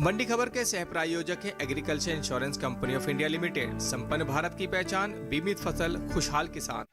मंडी खबर के सह प्रायोजक है agriculture insurance company of India limited. संपन्न भारत की पहचान, बीमित फसल, खुशहाल किसान।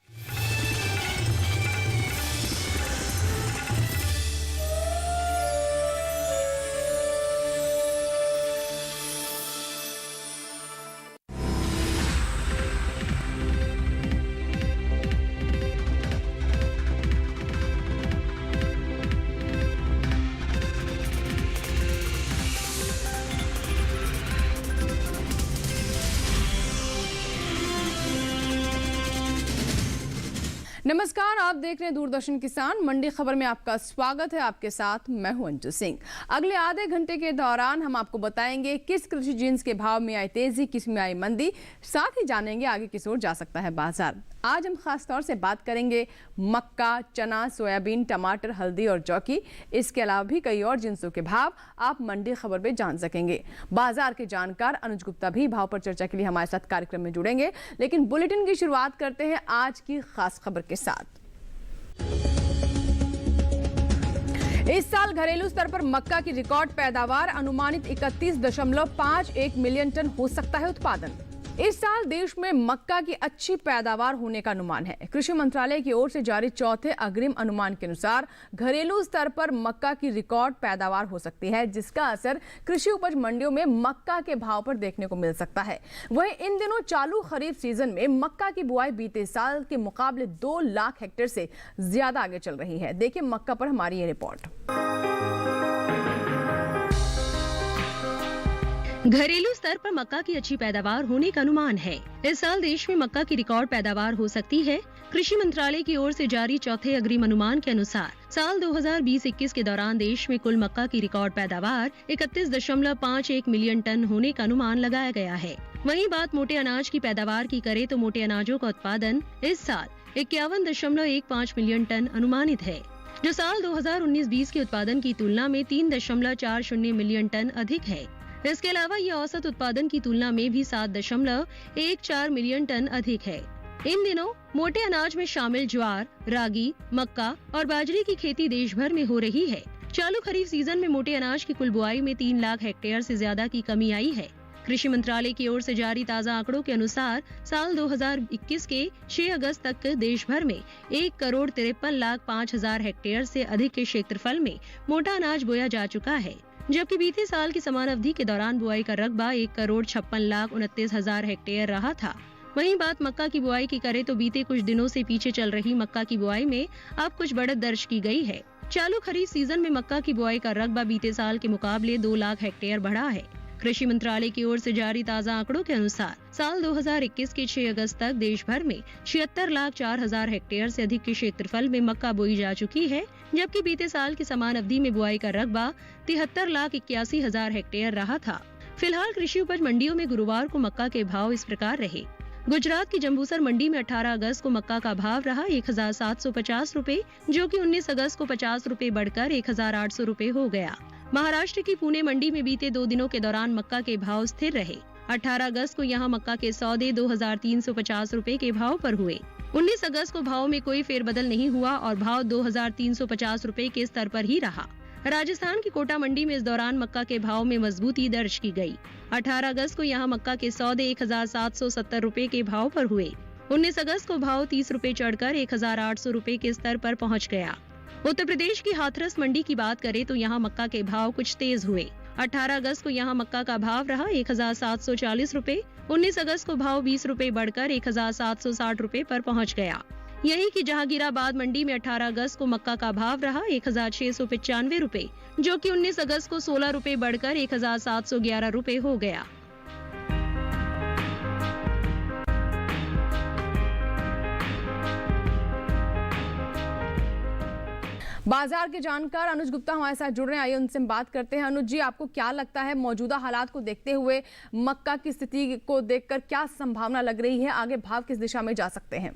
नमस्कार, आप देख रहे हैं दूरदर्शन किसान। मंडी खबर में आपका स्वागत है। आपके साथ मैं हूं अंजू सिंह। अगले आधे घंटे के दौरान हम आपको बताएंगे किस कृषि जिन्स के भाव में आई तेजी, किस में आई मंदी, साथ ही जानेंगे आगे किस ओर जा सकता है बाजार। आज हम खास तौर से बात करेंगे मक्का, चना, सोयाबीन, टमाटर, हल्दी और जौ की। इसके अलावा भी कई और जिन्सों के भाव आप मंडी खबर में जान सकेंगे। बाजार के जानकार अनुज गुप्ता भी भाव पर चर्चा के लिए हमारे साथ कार्यक्रम में जुड़ेंगे। लेकिन बुलेटिन की शुरुआत करते हैं आज की खास खबर के साथ। इस साल घरेलू स्तर पर मक्का की रिकॉर्ड पैदावार, अनुमानित 31.51 मिलियन टन हो सकता है उत्पादन। इस साल देश में मक्का की अच्छी पैदावार होने का अनुमान है। कृषि मंत्रालय की ओर से जारी चौथे अग्रिम अनुमान के अनुसार घरेलू स्तर पर मक्का की रिकॉर्ड पैदावार हो सकती है, जिसका असर कृषि उपज मंडियों में मक्का के भाव पर देखने को मिल सकता है। वहीं इन दिनों चालू खरीफ सीजन में मक्का की बुआई बीते साल के मुकाबले 2 लाख हेक्टेयर से ज्यादा आगे चल रही है। देखिए मक्का पर हमारी ये रिपोर्ट। घरेलू स्तर पर मक्का की अच्छी पैदावार होने का अनुमान है। इस साल देश में मक्का की रिकॉर्ड पैदावार हो सकती है। कृषि मंत्रालय की ओर से जारी चौथे अग्रिम अनुमान के अनुसार साल 2020-21 के दौरान देश में कुल मक्का की रिकॉर्ड पैदावार 31.51 मिलियन टन होने का अनुमान लगाया गया है। वहीं बात मोटे अनाज की पैदावार की करे तो मोटे अनाजों का उत्पादन इस साल 51.15 मिलियन टन अनुमानित है, जो साल 2019-20 के उत्पादन की तुलना में 3.40 मिलियन टन अधिक है। इसके अलावा ये औसत उत्पादन की तुलना में भी 7.14 मिलियन टन अधिक है। इन दिनों मोटे अनाज में शामिल ज्वार, रागी, मक्का और बाजरे की खेती देश भर में हो रही है। चालू खरीफ सीजन में मोटे अनाज की कुल बुआई में 3 लाख हेक्टेयर से ज्यादा की कमी आई है। कृषि मंत्रालय की ओर से जारी ताज़ा आंकड़ों के अनुसार साल 2021 के 6 अगस्त तक देश भर में 1,53,05,000 हेक्टेयर से अधिक के क्षेत्रफल में मोटा अनाज बोया जा चुका है, जबकि बीते साल की समान अवधि के दौरान बुआई का रकबा 1,56,29,000 हेक्टेयर रहा था। वहीं बात मक्का की बुआई की करे तो बीते कुछ दिनों से पीछे चल रही मक्का की बुआई में अब कुछ बढ़त दर्ज की गई है। चालू खरीफ सीजन में मक्का की बुआई का रकबा बीते साल के मुकाबले 2 लाख हेक्टेयर बढ़ा है। कृषि मंत्रालय की ओर से जारी ताज़ा आंकड़ों के अनुसार साल 2021 के 6 अगस्त तक देश भर में 76,04,000 हेक्टेयर से अधिक के क्षेत्रफल में मक्का बोई जा चुकी है, जबकि बीते साल की समान अवधि में बुआई का रकबा 73,81,000 हेक्टेयर रहा था। फिलहाल कृषि उपज मंडियों में गुरुवार को मक्का के भाव इस प्रकार रहे। गुजरात की जंबूसर मंडी में 18 अगस्त को मक्का का भाव रहा 1,750 रुपए, जो कि 19 अगस्त को 50 रुपए बढ़कर 1,800 रुपए हो गया। महाराष्ट्र की पुणे मंडी में बीते 2 दिनों के दौरान मक्का के भाव स्थिर रहे। 18 अगस्त को यहां मक्का के सौदे 2,350 रुपए के भाव पर हुए। 19 अगस्त को भाव में कोई फेरबदल नहीं हुआ और भाव 2,350 रुपए के स्तर पर ही रहा। राजस्थान की कोटा मंडी में इस दौरान मक्का के भाव में मजबूती दर्ज की गई। 18 अगस्त को यहां मक्का के सौदे 1,770 रुपए के भाव पर हुए। 19 अगस्त को भाव 30 रुपए चढ़कर 1,800 रुपए के स्तर पर पहुंच गया। उत्तर प्रदेश की हाथरस मंडी की बात करें तो यहाँ मक्का के भाव कुछ तेज हुए। 18 अगस्त को यहाँ मक्का का भाव रहा 1,740 रुपए। 19 अगस्त को भाव 20 रुपए बढ़कर 1,760 रुपए पर पहुंच गया। यही कि जहांगीराबाद मंडी में 18 अगस्त को मक्का का भाव रहा 1,695 रुपए, जो कि 19 अगस्त को 16 रुपए बढ़कर 1,711 रुपए हो गया। बाजार के जानकार अनुज गुप्ता हमारे साथ जुड़ रहे हैं। आइए उनसे बात करते हैं। अनुज जी, आपको क्या लगता है मौजूदा हालात को देखते हुए मक्का की स्थिति को देखकर क्या संभावना लग रही है, आगे भाव किस दिशा में जा सकते हैं?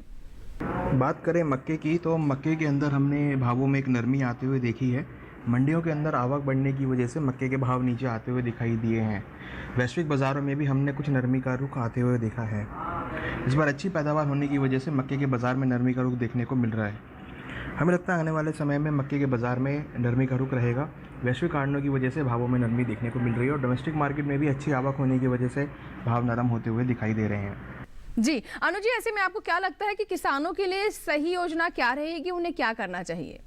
बात करें मक्के की तो मक्के के अंदर हमने भावों में एक नरमी आते हुए देखी है। मंडियों के अंदर आवक बढ़ने की वजह से मक्के के भाव नीचे आते हुए दिखाई दिए हैं। वैश्विक बाज़ारों में भी हमने कुछ नरमी का रुख आते हुए देखा है। इस बार अच्छी पैदावार होने की वजह से मक्के के बाज़ार में नरमी का रुख देखने को मिल रहा है। हमें लगता है आने वाले समय में मक्के के बाज़ार में नरमी का रुख रहेगा। वैश्विक कारणों की वजह से भावों में नरमी देखने को मिल रही है और डोमेस्टिक मार्केट में भी अच्छी आवक होने की वजह से भाव नरम होते हुए दिखाई दे रहे हैं। जी अनुज जी, ऐसे में आपको क्या लगता है कि किसानों के लिए सही योजना क्या रहेगी, उन्हें क्या करना चाहिए?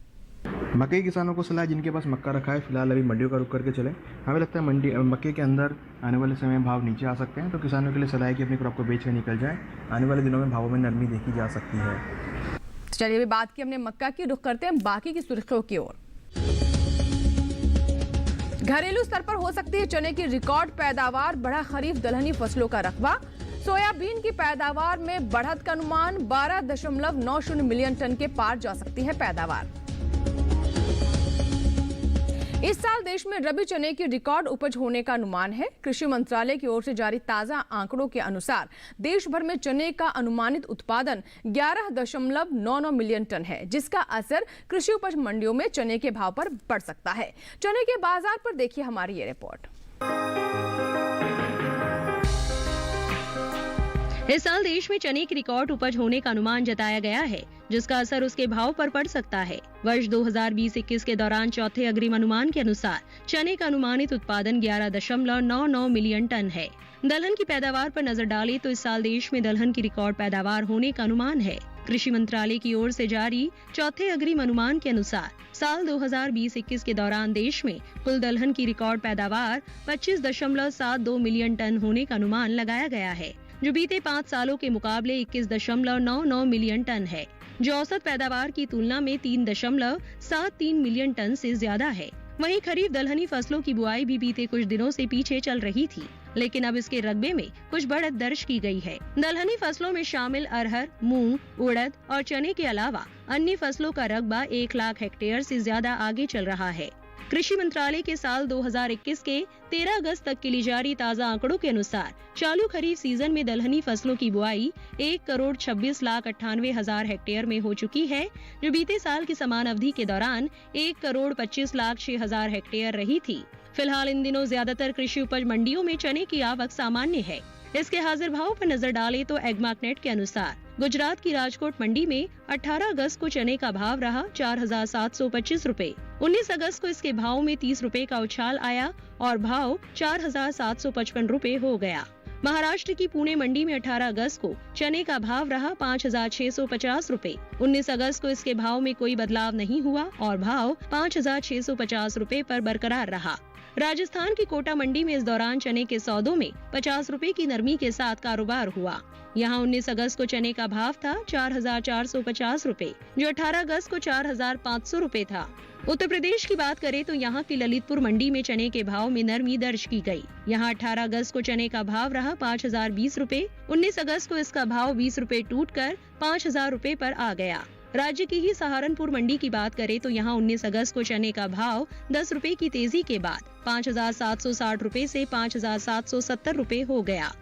मक्के के किसानों को सलाह, जिनके पास मक्का रखा है फिलहाल अभी मंडियों का रुख करके चले। हमें लगता है मक्के के अंदर आने वाले समय में भाव नीचे आ सकते हैं, तो किसानों के लिए सलाह है कि अपनी क्रॉप को बेच कर निकल जाए। आने वाले दिनों में भावों में नरमी देखी जा सकती है। चलिए, अभी बात की हमने मक्का की, रुख करते हैं बाकी की सुर्खियों की ओर। घरेलू स्तर पर हो सकती है चने की रिकॉर्ड पैदावार, बढ़ा खरीफ दलहनी फसलों का रकबा। सोयाबीन की पैदावार में बढ़त का अनुमान, 12.90 मिलियन टन के पार जा सकती है पैदावार। इस साल देश में रबी चने की रिकॉर्ड उपज होने का अनुमान है। कृषि मंत्रालय की ओर से जारी ताजा आंकड़ों के अनुसार देश भर में चने का अनुमानित उत्पादन 11.99 मिलियन टन है, जिसका असर कृषि उपज मंडियों में चने के भाव पर पड़ सकता है। चने के बाजार पर देखिए हमारी ये रिपोर्ट। इस साल देश में चने की रिकॉर्ड उपज होने का अनुमान जताया गया है, जिसका असर उसके भाव पर पड़ सकता है। वर्ष 2020-21 के दौरान चौथे अग्रिम अनुमान के अनुसार चने का अनुमानित उत्पादन 11.99 मिलियन टन है। दलहन की पैदावार पर नजर डालें तो इस साल देश में दलहन की रिकॉर्ड पैदावार होने का अनुमान है। कृषि मंत्रालय की ओर से जारी चौथे अग्रिम अनुमान के अनुसार साल 2020-21 के दौरान देश में कुल दलहन की रिकॉर्ड पैदावार 25.72 मिलियन टन होने का अनुमान लगाया गया है, जो बीते 5 सालों के मुकाबले 21.99 मिलियन टन है, जो औसत पैदावार की तुलना में 3.73 मिलियन टन से ज्यादा है। वहीं खरीफ दलहनी फसलों की बुआई भी बीते कुछ दिनों से पीछे चल रही थी, लेकिन अब इसके रकबे में कुछ बढ़त दर्ज की गई है। दलहनी फसलों में शामिल अरहर, मूंग, उड़द और चने के अलावा अन्य फसलों का रकबा 1 लाख हेक्टेयर से ज्यादा आगे चल रहा है। कृषि मंत्रालय के साल 2021 के 13 अगस्त तक के लिए जारी ताजा आंकड़ों के अनुसार चालू खरीफ सीजन में दलहनी फसलों की बुआई 1,26,98,000 हेक्टेयर में हो चुकी है, जो बीते साल की समान अवधि के दौरान 1,25,06,000 हेक्टेयर रही थी। फिलहाल इन दिनों ज्यादातर कृषि उपज मंडियों में चने की आवक सामान्य है। इसके हाजिर भाव पर नजर डालें तो एग्मार्कनेट के अनुसार गुजरात की राजकोट मंडी में 18 अगस्त को चने का भाव रहा 4,725 रुपए। 19 अगस्त को इसके भाव में 30 रुपए का उछाल आया और भाव 4,755 रुपए हो गया। महाराष्ट्र की पुणे मंडी में 18 अगस्त को चने का भाव रहा 5,650 रुपए। 19 अगस्त को इसके भाव में कोई बदलाव नहीं हुआ और भाव 5,650 रुपए पर बरकरार रहा। राजस्थान की कोटा मंडी में इस दौरान चने के सौदों में 50 रुपए की नरमी के साथ कारोबार हुआ। यहाँ 19 अगस्त को चने का भाव था 4,450 रुपए, जो 18 अगस्त को 4,500 रुपए था। उत्तर प्रदेश की बात करें तो यहाँ की ललितपुर मंडी में चने के भाव में नरमी दर्ज की गई। यहाँ 18 अगस्त को चने का भाव रहा 5,020 रुपए। 19 अगस्त को इसका भाव 20 रुपए टूटकर 5,000 रुपए पर आ गया। राज्य की ही सहारनपुर मंडी की बात करें तो यहाँ 19 अगस्त को चने का भाव 10 रुपए की तेजी के बाद 5,760 रुपए से 5,770 रुपए हो गया।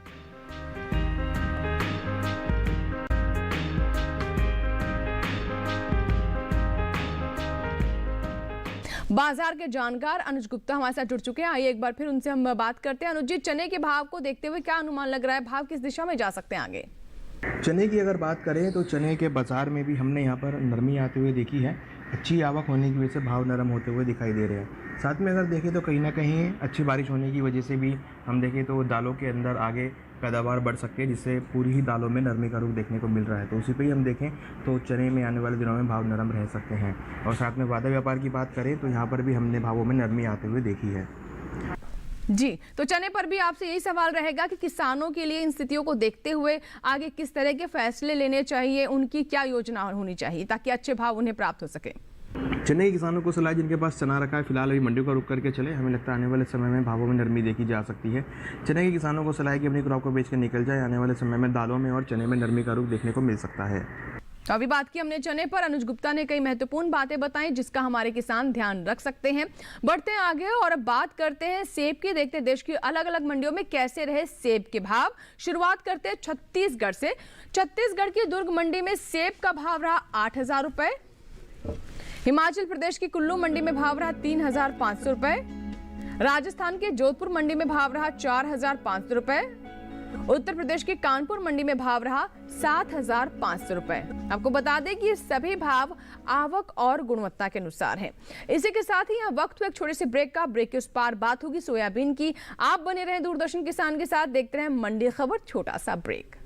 बाजार के जानकार अनुज गुप्ता हमारे साथ जुड़ चुके हैं। आइए एक बार फिर उनसे हम बात करते हैं। अनुज जी, चने के भाव को देखते हुए क्या अनुमान लग रहा है, भाव किस दिशा में जा सकते हैं आगे? चने की अगर बात करें तो चने के बाजार में भी हमने यहाँ पर नरमी आते हुए देखी है। अच्छी आवक होने की वजह से भाव नरम होते हुए दिखाई दे रहे हैं। साथ में अगर देखें तो कहीं ना कहीं अच्छी बारिश होने की वजह से भी हम देखें तो दालों के अंदर आगे पैदावार बढ़ सकती है, जिससे पूरी ही दालों में नरमी का रुख देखने को मिल रहा है। तो उसी पे ही हम देखें तो चने में आने वाले दिनों में भाव नरम रह सकते हैं। और साथ में वादा व्यापार की बात करें तो यहाँ पर भी हमने भावों में नरमी आते हुए देखी है। जी, तो चने पर भी आपसे यही सवाल रहेगा कि किसानों के लिए इन स्थितियों को देखते हुए आगे किस तरह के फैसले लेने चाहिए, उनकी क्या योजना होनी चाहिए ताकि अच्छे भाव उन्हें प्राप्त हो सके? चने के किसानों को सलाह, जिनके पास चना रखा है फिलहाल अभी मंडियों का रुक करके चले। हमें लगता है आने वाले समय में भावों में नरमी देखी जा सकती है। चने के किसानों को सलाह है कि अपनी क्रॉप को बेच कर निकल जाए। आने वाले समय में दालों में और चने में नरमी का रुख देखने को मिल सकता है। तो अभी बात की हमने चने पर। अनुज गुप्ता ने कई महत्वपूर्ण बातें बताई जिसका हमारे किसान ध्यान रख सकते हैं। बढ़ते हैं आगे और अब बात करते हैं सेब की। देखते हैं देश की अलग अलग मंडियों में कैसे रहे सेब के भाव। शुरुआत करते हैं छत्तीसगढ़ से। छत्तीसगढ़ की दुर्ग मंडी में सेब का भाव रहा 8,000 रुपए। हिमाचल प्रदेश की कुल्लू मंडी में भाव रहा 3,500 रुपए। राजस्थान के जोधपुर मंडी में भाव रहा 4,500 रुपए। उत्तर प्रदेश के कानपुर मंडी में भाव रहा 7,500 रुपए। आपको बता दें कि ये सभी भाव आवक और गुणवत्ता के अनुसार हैं। इसी के साथ ही यहाँ वक्त हुआ एक छोटे से ब्रेक का। ब्रेक के उस पार बात होगी सोयाबीन की। आप बने रहें दूरदर्शन किसान के साथ, देखते रहें मंडी खबर। छोटा सा ब्रेक।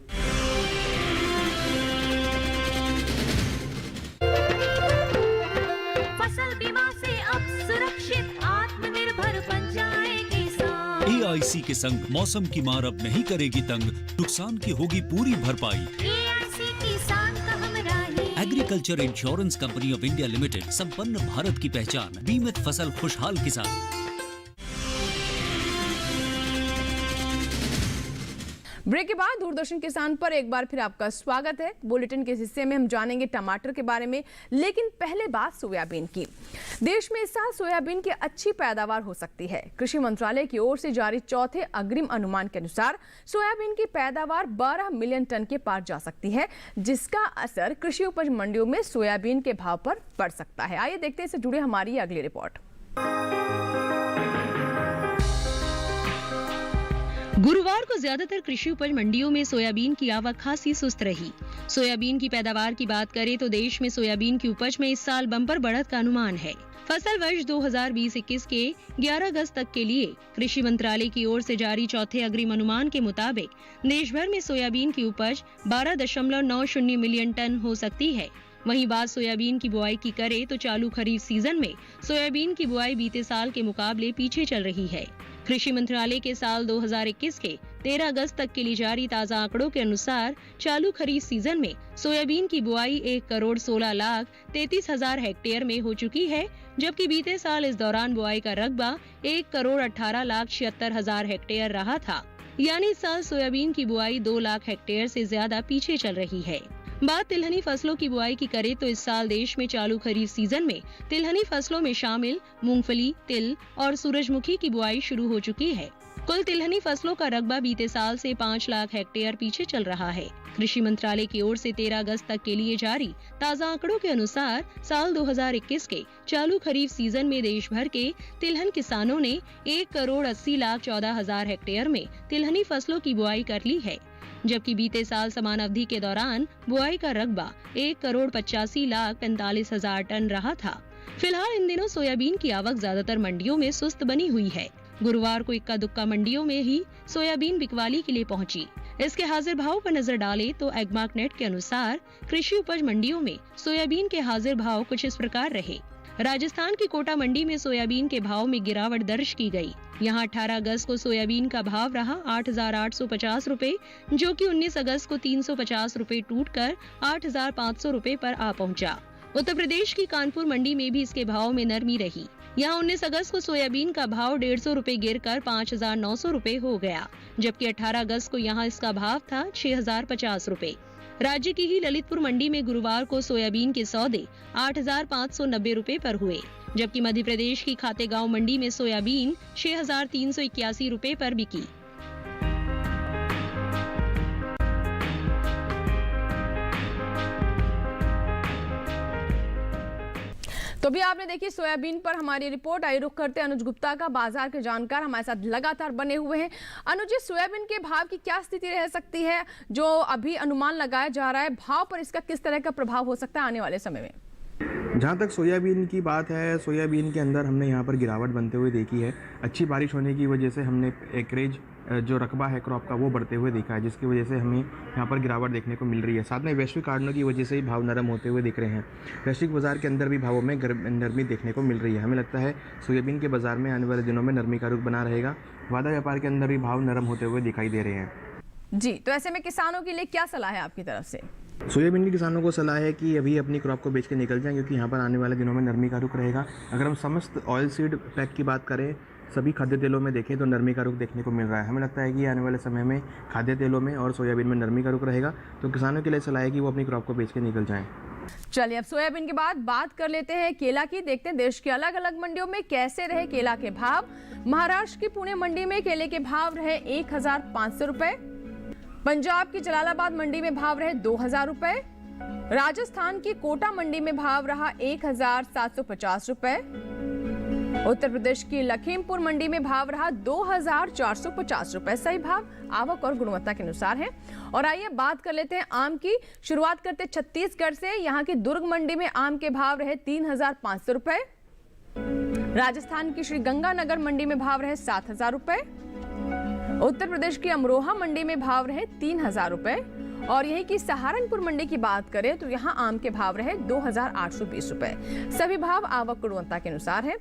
फसल बीमा से अब सुरक्षित आत्मनिर्भर बन जाए किसान। AIC के संग मौसम की मार अब नहीं करेगी तंग, नुकसान की होगी पूरी भरपाई। AIC किसान का हमराही। Agriculture insurance company of India limited, संपन्न भारत की पहचान, बीमित फसल खुशहाल किसान। ब्रेक के बाद दूरदर्शन किसान पर एक बार फिर आपका स्वागत है। बुलेटिन के हिस्से में हम जानेंगे टमाटर के बारे में, लेकिन पहले बात सोयाबीन की। देश में इस साल सोयाबीन की अच्छी पैदावार हो सकती है। कृषि मंत्रालय की ओर से जारी चौथे अग्रिम अनुमान के अनुसार सोयाबीन की पैदावार 12 मिलियन टन के पार जा सकती है, जिसका असर कृषि उपज मंडियों में सोयाबीन के भाव पर पड़ सकता है। आइए देखते हैं इससे जुड़े हमारी अगली रिपोर्ट। गुरुवार को ज्यादातर कृषि उपज मंडियों में सोयाबीन की आवक खासी सुस्त रही। सोयाबीन की पैदावार की बात करें तो देश में सोयाबीन की उपज में इस साल बम्पर बढ़त का अनुमान है। फसल वर्ष 2020-21 के 11 अगस्त तक के लिए कृषि मंत्रालय की ओर से जारी चौथे अग्रिम अनुमान के मुताबिक देश भर में सोयाबीन की उपज 12.90 मिलियन टन हो सकती है। वहीं बात सोयाबीन की बुआई की करे तो चालू खरीफ सीजन में सोयाबीन की बुआई बीते साल के मुकाबले पीछे चल रही है। कृषि मंत्रालय के साल 2021 के 13 अगस्त तक के लिए जारी ताजा आंकड़ों के अनुसार चालू खरीफ सीजन में सोयाबीन की बुआई 1,16,33,000 हेक्टेयर में हो चुकी है, जबकि बीते साल इस दौरान बुआई का रकबा 1,18,76,000 हेक्टेयर रहा था। यानी इस साल सोयाबीन की बुआई 2 लाख हेक्टेयर से ज्यादा पीछे चल रही है। बात तिलहनी फसलों की बुआई की करे तो इस साल देश में चालू खरीफ सीजन में तिलहनी फसलों में शामिल मूंगफली, तिल और सूरजमुखी की बुआई शुरू हो चुकी है। कुल तिलहनी फसलों का रकबा बीते साल से 5 लाख हेक्टेयर पीछे चल रहा है। कृषि मंत्रालय की ओर से 13 अगस्त तक के लिए जारी ताजा आंकड़ों के अनुसार साल 2021 के चालू खरीफ सीजन में देश भर के तिलहन किसानों ने 1,80,14,000 हेक्टेयर में तिलहनी फसलों की बुआई कर ली है, जबकि बीते साल समान अवधि के दौरान बुआई का रकबा 1,85,45,000 टन रहा था। फिलहाल इन दिनों सोयाबीन की आवक ज्यादातर मंडियों में सुस्त बनी हुई है। गुरुवार को इक्का दुक्का मंडियों में ही सोयाबीन बिकवाली के लिए पहुंची। इसके हाजिर भाव पर नजर डालें तो एग्मार्कनेट के अनुसार कृषि उपज मंडियों में सोयाबीन के हाजिर भाव कुछ इस प्रकार रहे। राजस्थान की कोटा मंडी में सोयाबीन के भाव में गिरावट दर्ज की गई। यहां 18 अगस्त को सोयाबीन का भाव रहा 8,850 रुपए, जो कि 19 अगस्त को 350 रुपए टूटकर 8,500 रुपए पर आ पहुंचा। उत्तर प्रदेश की कानपुर मंडी में भी इसके भाव में नरमी रही। यहां 19 अगस्त को सोयाबीन का भाव 150 रुपए गिरकर 5,900 रुपए हो गया, जबकि 18 अगस्त को यहां इसका भाव था 6,050 रुपए। राज्य की ही ललितपुर मंडी में गुरुवार को सोयाबीन के सौदे 8,590 रुपए पर हुए, जबकि मध्य प्रदेश की खातेगांव मंडी में सोयाबीन 6,381 रुपए पर बिकी। तो भी आपने देखी सोयाबीन पर हमारी रिपोर्ट। आई रुख करते अनुज गुप्ता का, बाजार के जानकार हमारे साथ लगातार बने हुए हैं। अनुज, सोयाबीन के भाव की क्या स्थिति रह सकती है जो अभी अनुमान लगाया जा रहा है, भाव पर इसका किस तरह का प्रभाव हो सकता है आने वाले समय में? जहाँ तक सोयाबीन की बात है, सोयाबीन के अंदर हमने यहाँ पर गिरावट बनते हुए देखी है। अच्छी बारिश होने की वजह से हमने एकरेज जो रकबा है क्रॉप का वो बढ़ते हुए देखा है, जिसकी वजह से हमें यहाँ पर गिरावट देखने को मिल रही है। साथ में वैश्विक कारणों की वजह से ही भाव नरम होते हुए दिख रहे हैं। वैश्विक बाजार के अंदर भी भावों में नरमी देखने को मिल रही है। हमें लगता है सोयाबीन के बाजार में आने वाले दिनों में नरमी का रुख बना रहेगा। वादा व्यापार के अंदर भी भाव नरम होते हुए दिखाई दे रहे हैं। जी, तो ऐसे में किसानों के लिए क्या सलाह है आपकी तरफ से? सोयाबीन के किसानों को सलाह है कि अभी अपनी क्रॉप को बेच के निकल जाएं, क्योंकि यहाँ पर आने वाले दिनों में नरमी का रुख रहेगा। अगर हम समस्त ऑयल सीड पैक की बात करें, सभी खाद्य तेलों में देखें तो नरमी का रुख देखने को मिल रहा है। हमें लगता है कि आने वाले समय में खाद्य तेलों में और सोयाबीन में नरमी का रुख रहेगा। तो किसानों के लिए सलाह है कि वो अपनी क्रॉप को बेच के निकल जाएं। चलिए अब सोयाबीन के बाद बात कर लेते हैं केला की। देखते हैं देश की अलग अलग मंडियों में कैसे रहे केला के भाव। महाराष्ट्र की पुणे मंडी में केले के भाव रहे 1,500 रुपए। पंजाब की जलालाबाद मंडी में भाव रहे 2,000 रुपए। राजस्थान की कोटा मंडी में भाव रहा 1,750 रुपए। उत्तर प्रदेश की लखीमपुर मंडी में भाव रहा 2,450 रुपए। सही भाव आवक और गुणवत्ता के अनुसार है। और आइए बात कर लेते हैं आम की। शुरुआत करते छत्तीसगढ़ से। यहाँ की दुर्ग मंडी में आम के भाव रहे 3,500 रुपए। राजस्थान की श्री गंगानगर मंडी में भाव रहे 7,000 रुपए। उत्तर प्रदेश की अमरोहा मंडी में भाव रहे 3,000 रुपए। और यही की सहारनपुर मंडी की बात करें तो यहाँ आम के भाव रहे 2,820 रुपए। सभी भाव आवक गुणवत्ता के अनुसार है।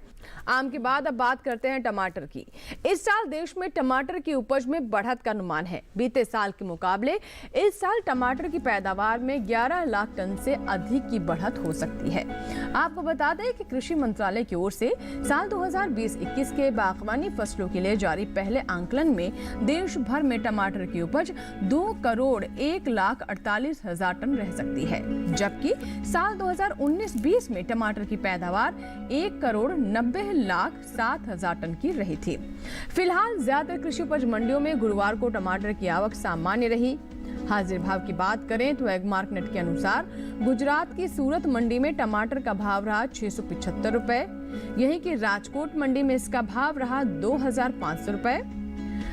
आम के बाद अब बात करते हैं टमाटर की। इस साल देश में टमाटर की उपज में बढ़त का अनुमान है। बीते साल के मुकाबले इस साल टमाटर की पैदावार में 11 लाख टन से अधिक की बढ़त हो सकती है। आपको बता दें कि कृषि मंत्रालय की ओर से साल 2020-21 के बागवानी फसलों के लिए जारी पहले आंकलन में देश भर में टमाटर की उपज 2,01,48,000 टन रह सकती है, जबकि साल 2019-20 में टमाटर की पैदावार 1,90,07,000 टन की रही थी। फिलहाल ज्यादातर कृषि उपज मंडियों में गुरुवार को टमाटर की आवक सामान्य रही। हाजिर भाव की बात करें तो एगमार्क नेट के अनुसार गुजरात की सूरत मंडी में टमाटर का भाव रहा 675 रुपए। यहीं की राजकोट मंडी में इसका भाव रहा 2,500 रुपए।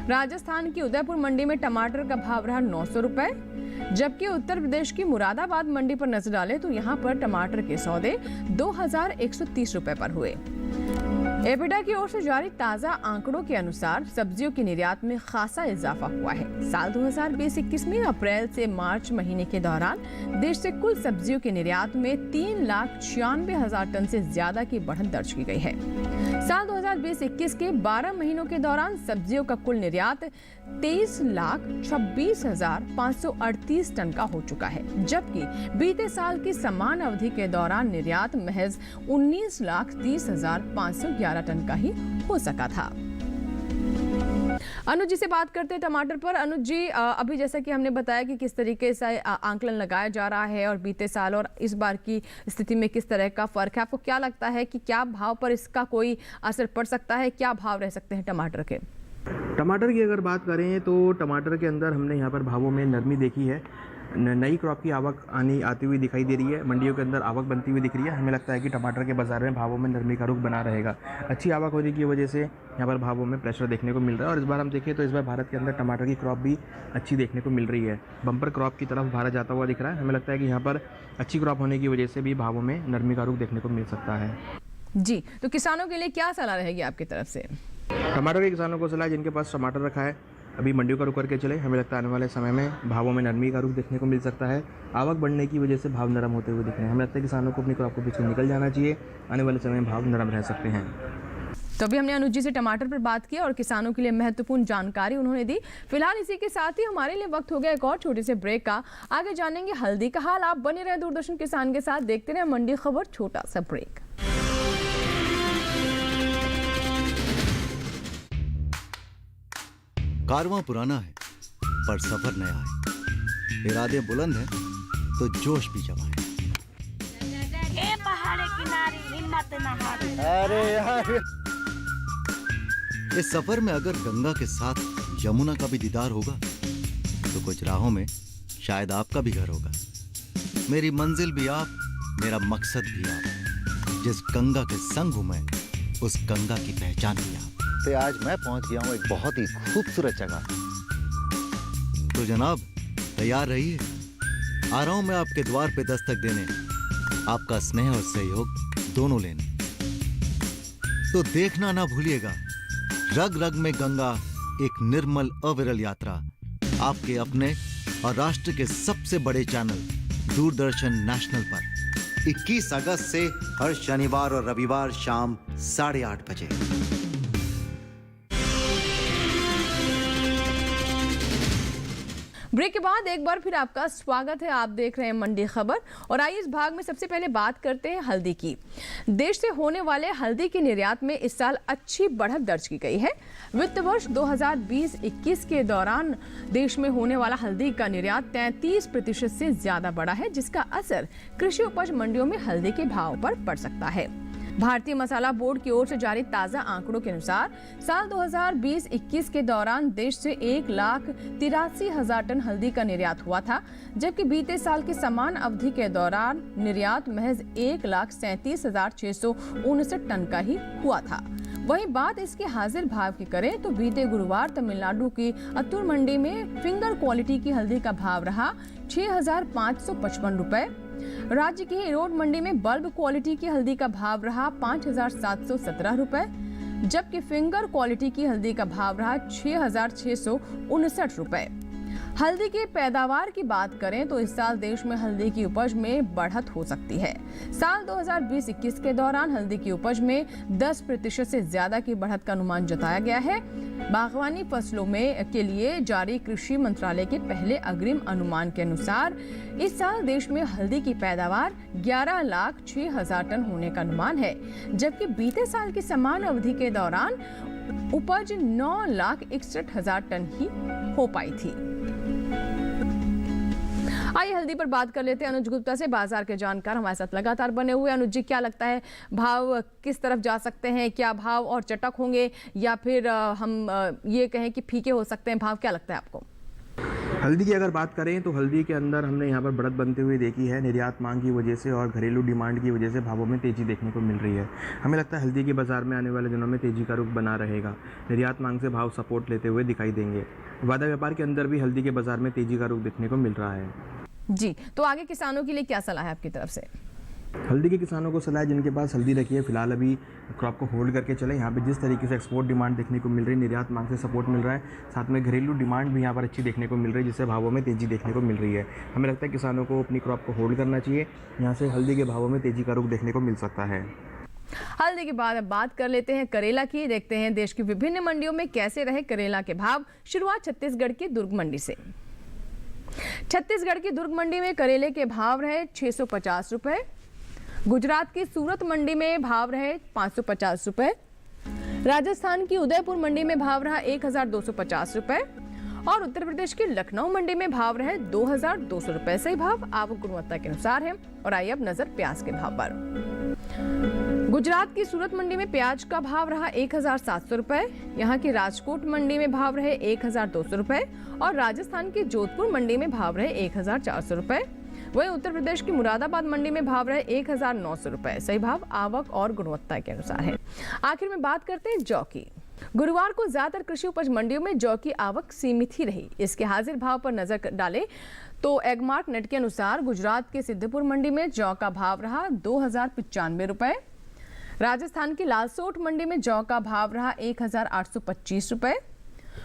राजस्थान की उदयपुर मंडी में टमाटर का भाव रहा 900 रुपए। जबकि उत्तर प्रदेश की मुरादाबाद मंडी पर नजर डालें तो यहाँ पर टमाटर के सौदे 2,130 रुपए पर हुए। एपिडा की ओर से जारी ताजा आंकड़ों के अनुसार सब्जियों के निर्यात में खासा इजाफा हुआ है। साल 2020-21 में अप्रैल से मार्च महीने के दौरान देश से कुल सब्जियों के निर्यात में 3,96,000 टन से ज्यादा की बढ़त दर्ज की गई है। साल 2020-21 के 12 महीनों के दौरान सब्जियों का कुल निर्यात 23,26,538 टन का हो चुका है, जबकि बीते साल की समान अवधि के दौरान निर्यात महज 19,30,511 टन का ही हो सका था। अनुज जी से बात करते हैं टमाटर पर। अनुज जी, अभी जैसा कि हमने बताया कि किस तरीके से आंकलन लगाया जा रहा है और बीते साल और इस बार की स्थिति में किस तरह का फर्क है, आपको क्या लगता है कि क्या भाव पर इसका कोई असर पड़ सकता है? क्या भाव रह सकते हैं टमाटर के? टमाटर की अगर बात करें तो टमाटर के अंदर हमने यहाँ पर भावों में नरमी देखी है। नई क्रॉप की आवक आती हुई दिखाई दे रही है। मंडियों के अंदर आवक बनती हुई दिख रही है। हमें लगता है कि टमाटर के बाजार में भावों में नरमी का रुख बना रहेगा। अच्छी आवक होने की वजह से यहाँ पर भावों में प्रेशर देखने को मिल रहा है। और इस बार हम देखें तो इस बार भारत के अंदर टमाटर की क्रॉप भी अच्छी देखने को मिल रही है। बम्पर क्रॉप की तरफ भारत जाता हुआ दिख रहा है। हमें लगता है कि यहाँ पर अच्छी क्रॉप होने की वजह से भी भावों में नरमी का रुख देखने को मिल सकता है। जी, तो किसानों के लिए क्या सलाह रहेगी आपकी तरफ से? टमाटर के किसानों को सलाह, जिनके पास टमाटर रखा है अभी मंडियों का रुख करके चले। हमें लगता है आने वाले समय में भावों में नरमी का रुख देखने को मिल सकता है। आवक बढ़ने की वजह से भाव नरम होते हुए दिख रहे हैं। हमें लगता है किसानों को अपनी क्रॉप को बीच में निकल जाना चाहिए। आने वाले समय में भाव नरम रह सकते हैं। तो अभी हमने अनुज जी से टमाटर पर बात की और किसानों के लिए महत्वपूर्ण जानकारी उन्होंने दी। फिलहाल इसी के साथ ही हमारे लिए वक्त हो गया एक और छोटे से ब्रेक का। आगे जानेंगे हल्दी का हाल। आप बने रहे दूरदर्शन किसान के साथ, देखते रहे मंडी खबर। छोटा सा ब्रेक। कारवां पुराना है पर सफर नया है। इरादे बुलंद हैं तो जोश भी जमा है। पहाड़े किनारे हिम्मत न हारे। अरे यार, इस सफर में अगर गंगा के साथ यमुना का भी दीदार होगा तो कुछ राहों में शायद आपका भी घर होगा। मेरी मंजिल भी आप, मेरा मकसद भी आप। जिस गंगा के संग हूं मैं, उस गंगा की पहचान भी आप। तो आज मैं पहुंच गया हूं एक बहुत ही खूबसूरत जगह। तो जनाब तैयार रहिए, आ रहा हूं मैं आपके द्वार पे दस्तक देने, आपका स्नेह और सहयोग दोनों लेने। तो देखना ना भूलिएगा, रग रग में गंगा, एक निर्मल अविरल यात्रा आपके अपने और राष्ट्र के सबसे बड़े चैनल दूरदर्शन नेशनल पर 21 अगस्त से हर शनिवार और रविवार शाम 8:30 बजे। ब्रेक के बाद एक बार फिर आपका स्वागत है। आप देख रहे हैं मंडी खबर और आइए इस भाग में सबसे पहले बात करते हैं हल्दी की। देश से होने वाले हल्दी के निर्यात में इस साल अच्छी बढ़त दर्ज की गई है। वित्त वर्ष 2020-21 के दौरान देश में होने वाला हल्दी का निर्यात 33% से ज्यादा बढ़ा है, जिसका असर कृषि उपज मंडियों में हल्दी के भाव पर पड़ सकता है। भारतीय मसाला बोर्ड की ओर से जारी ताजा आंकड़ों के अनुसार साल 2020-21 के दौरान देश से 1,83,000 टन हल्दी का निर्यात हुआ था, जबकि बीते साल की समान अवधि के दौरान निर्यात महज 1,37,659 टन का ही हुआ था। वहीं बात इसके हाजिर भाव की करें तो बीते गुरुवार तमिलनाडु की अत्तूर मंडी में फिंगर क्वालिटी की हल्दी का भाव रहा 6,555 रुपए। राज्य की इरोड मंडी में बल्ब क्वालिटी की हल्दी का भाव रहा 5,717 रुपए, जबकि फिंगर क्वालिटी की हल्दी का भाव रहा 6,659 रुपए। हल्दी की पैदावार की बात करें तो इस साल देश में हल्दी की उपज में बढ़त हो सकती है। साल 2020-21 के दौरान हल्दी की उपज में 10% से ज्यादा की बढ़त का अनुमान जताया गया है। बागवानी फसलों में के लिए जारी कृषि मंत्रालय के पहले अग्रिम अनुमान के अनुसार इस साल देश में हल्दी की पैदावार 11,06,000 टन होने का अनुमान है, जबकि बीते साल की समान अवधि के दौरान उपज 9,61,000 टन ही हो पाई थी। आइए हल्दी पर बात कर लेते हैं अनुज गुप्ता से, बाजार के जानकार हमारे साथ लगातार बने हुए। अनुज जी, क्या लगता है भाव किस तरफ जा सकते हैं? क्या भाव और चटक होंगे या फिर हम ये कहें कि फीके हो सकते हैं भाव? क्या लगता है आपको? हल्दी की अगर बात करें तो हल्दी के अंदर हमने यहाँ पर बढ़त बनते हुए देखी है। निर्यात मांग की वजह से और घरेलू डिमांड की वजह से भावों में तेज़ी देखने को मिल रही है। हमें लगता है हल्दी के बाज़ार में आने वाले दिनों में तेज़ी का रुख बना रहेगा। निर्यात मांग से भाव सपोर्ट लेते हुए दिखाई देंगे। वादा व्यापार के अंदर भी हल्दी के बाज़ार में तेज़ी का रुख देखने को मिल रहा है। जी, तो आगे किसानों के लिए क्या सलाह है आपकी तरफ से? हल्दी के किसानों को सलाह है जिनके पास हल्दी रखी है फिलहाल अभी क्रॉप को होल्ड करके चले। यहाँ पे जिस तरीके से एक्सपोर्ट डिमांड देखने को मिल रही है, निर्यात मांग से सपोर्ट मिल रहा है, साथ में घरेलू डिमांड भी यहाँ पर अच्छी देखने को मिल रही है, जिससे भावों में तेज़ी देखने को मिल रही है। हमें लगता है किसानों को अपनी क्रॉप को होल्ड करना चाहिए। यहाँ से हल्दी के भावों में तेज़ी का रुख देखने को मिल सकता है। हल्दी के बाद अब बात कर लेते हैं करेला की। देखते हैं देश की विभिन्न मंडियों में कैसे रहे करेला के भाव। शुरुआत छत्तीसगढ़ की दुर्ग मंडी से। छत्तीसगढ़ की दुर्ग मंडी में करेले के भाव रहे 650 रुपए। गुजरात की सूरत मंडी में भाव रहे 550 रुपए। राजस्थान की उदयपुर मंडी में भाव रहा 1,250 रुपए और उत्तर प्रदेश की लखनऊ मंडी में भाव रहे 2,200 रुपए। सही भाव आवक गुणवत्ता के अनुसार है। और आइए अब नजर प्याज के भाव पर। गुजरात की सूरत मंडी में प्याज का भाव रहा 1,700 रुपए। यहाँ की राजकोट मंडी में भाव रहे 1,200 रुपए और राजस्थान की जोधपुर मंडी में भाव रहे 1,400 रुपए। वहीं उत्तर प्रदेश की मुरादाबाद मंडी में भाव रहे 1,900 रुपए। सही भाव आवक और गुणवत्ता के अनुसार है। आखिर में बात करते हैं जौ की। गुरुवार को ज्यादातर कृषि उपज मंडियों में जौ की आवक सीमित ही रही। इसके हाजिर भाव पर नजर डालें तो एगमार्क नेट के अनुसार गुजरात के सिद्धपुर मंडी में जौ का भाव रहा 2,095 रुपए। राजस्थान की लालसोट मंडी में जौ का भाव रहा 1,825 रुपए।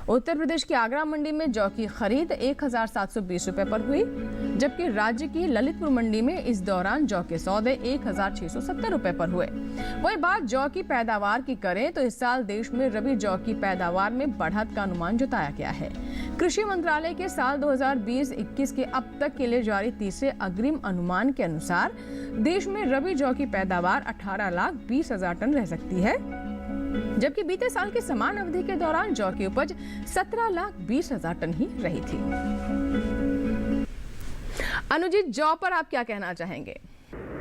उत्तर प्रदेश की आगरा मंडी में जौ की खरीद 1,720 रुपए पर हुई, जबकि राज्य की ललितपुर मंडी में इस दौरान जौ के सौदे 1,670 रुपए पर हुए। वही बात जौ की पैदावार की करें तो इस साल देश में रबी जौ की पैदावार में बढ़त का अनुमान जताया गया है। कृषि मंत्रालय के साल 2020-21 के अब तक के लिए जारी तीसरे अग्रिम अनुमान के अनुसार देश में रबी जौ की पैदावार 18,20,000 टन रह सकती है, जबकि बीते साल की समान अवधि के दौरान जौ की उपज 17,20,000 टन ही रही थी। अनुजीत, जौ पर आप क्या कहना चाहेंगे?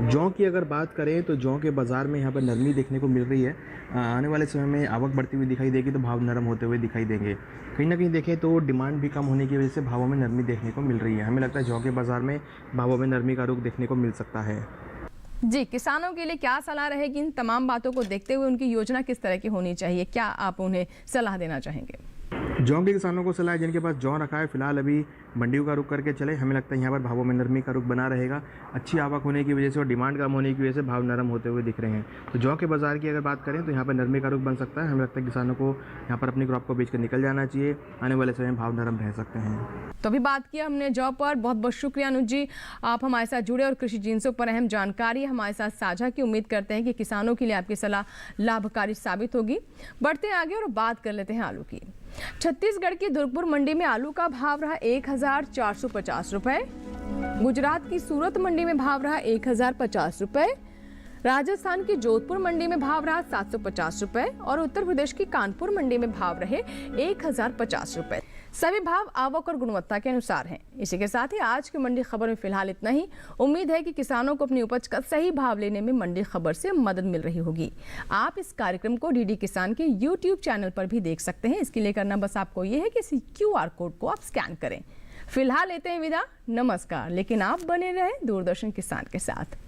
जौ की अगर बात करें तो जौ के बाज़ार में यहाँ पर नरमी देखने को मिल रही है। आने वाले समय में आवक बढ़ती हुई दिखाई देगी तो भाव नरम होते हुए दिखाई देंगे। कहीं ना कहीं देखें तो डिमांड भी कम होने की वजह से भावों में नरमी देखने को मिल रही है। हमें लगता है जौ के बाज़ार में भावों में नरमी का रुख देखने को मिल सकता है। जी, किसानों के लिए क्या सलाह रहेगी? इन तमाम बातों को देखते हुए उनकी योजना किस तरह की होनी चाहिए? क्या आप उन्हें सलाह देना चाहेंगे? जौ के किसानों को सलाह है जिनके पास जौ रखा है फिलहाल अभी मंडियों का रुख करके चले। हमें लगता है यहाँ पर भावों में नरमी का रुख बना रहेगा। अच्छी आवक होने की वजह से और डिमांड कम होने की वजह से भाव नरम होते हुए दिख रहे हैं। तो जौ के बाजार की अगर बात करें तो यहाँ पर नरमी का रुख बन सकता है। हमें लगता है किसानों को यहाँ पर अपनी क्रॉप को बेचकर निकल जाना चाहिए। आने वाले समय में भाव नरम रह सकते हैं। तो अभी बात की हमने जौ पर। बहुत बहुत शुक्रिया अनुज जी, आप हमारे साथ जुड़े और कृषि जिन्सों पर अहम जानकारी हमारे साथ साझा की। उम्मीद करते हैं कि किसानों के लिए आपकी सलाह लाभकारी साबित होगी। बढ़ते आगे और बात कर लेते हैं आलू की। छत्तीसगढ़ की दुर्गपुर मंडी में आलू का भाव रहा 1,450 रुपए। गुजरात की सूरत मंडी में भाव रहा 1,050 रुपए। राजस्थान की जोधपुर मंडी में भाव रहा 750 रुपए और उत्तर प्रदेश की कानपुर मंडी में भाव रहे 1,050 रुपए। सभी भाव आवक और गुणवत्ता के अनुसार हैं। इसी के साथ ही आज की मंडी खबर में फिलहाल इतना ही। उम्मीद है कि किसानों को अपनी उपज का सही भाव लेने में मंडी खबर से मदद मिल रही होगी। आप इस कार्यक्रम को डीडी किसान के YouTube चैनल पर भी देख सकते हैं। इसके लिए करना बस आपको ये है कि इस QR कोड को आप स्कैन करें। फिलहाल लेते हैं विदा, नमस्कार। लेकिन आप बने रहें दूरदर्शन किसान के साथ।